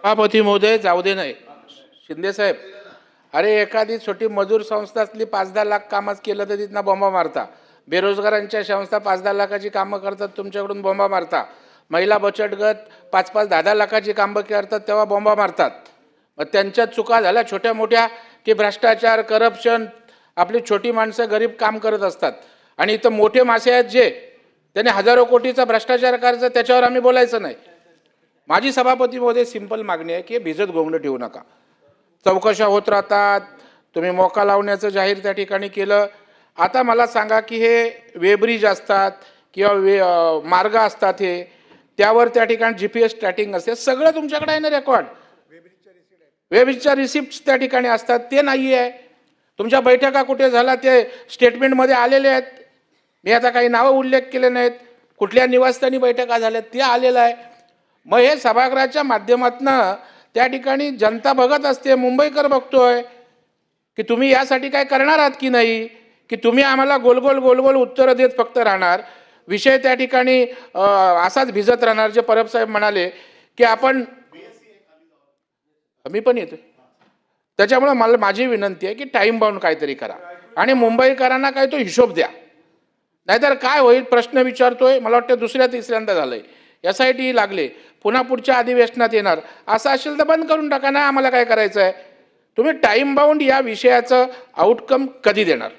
सभापती महोदय, जाऊ दे नाही शिंदे साहेब. अरे एखादी छोटी मजूर संस्था असली 5-10 लाख कामच केलं तर तिथनं बॉम्बा मारता. बेरोजगारांच्या संस्था 5-10 लाखाची कामं करतात, तुमच्याकडून बॉम्बा मारता. महिला बचत गट 5-10 लाखाची कामं करतात तेव्हा बॉम्बा मारतात. मग त्यांच्या चुका झाल्या छोट्या मोठ्या की भ्रष्टाचार, करप्शन, आपली छोटी माणसं गरीब काम करत असतात. आणि इथं मोठे मासे आहेत जे त्याने हजारो कोटीचा भ्रष्टाचार करायचा, त्याच्यावर आम्ही बोलायचं नाही. माझी सभापती महोदय सिंपल मागणी आहे की हे भिजत घोंगडं ठेवू नका. चौकशा होत राहतात, तुम्ही मोका लावण्याचं जाहीर त्या ठिकाणी केलं. आता मला सांगा की हे वेब्रिज असतात किंवा मार्ग असतात, हे त्यावर त्या ठिकाणी GPS ट्रॅकिंग असते, सगळं तुमच्याकडे आहे ना रेकॉर्ड. वेब्रिजच्या रिसिप्ट त्या ठिकाणी असतात, ते नाही आहे. तुमच्या बैठका कुठे झाला ते स्टेटमेंटमध्ये आलेले आहेत. मी आता काही नावं उल्लेख केले नाहीत, कुठल्या निवासस्थानी बैठका झाल्या ते आलेलं आहे. मग हे सभागृहाच्या माध्यमातून त्या ठिकाणी जनता बघत असते, मुंबईकर बघतोय की तुम्ही यासाठी काय करणार आहात की नाही, की तुम्ही आम्हाला गोलगोल गोलगोल उत्तरं देत फक्त राहणार. विषय त्या ठिकाणी असाच भिजत राहणार. जे परब साहेब म्हणाले की आपण, मी पण येतो. त्याच्यामुळे मला माझी विनंती आहे की टाईम बाउंड काहीतरी करा आणि मुंबईकरांना काय तो हिशोब द्या. नाहीतर काय होईल, प्रश्न विचारतोय, मला वाटतं दुसऱ्या तिसऱ्यांदा झालंय, SIT लागले, पुन्हा पुढच्या अधिवेशनात येणार. असं असेल तर बंद करून टाका ना, आम्हाला काय करायचं आहे. तुम्ही टाईम बाउंड या विषयाचं आउटकम कधी देणार.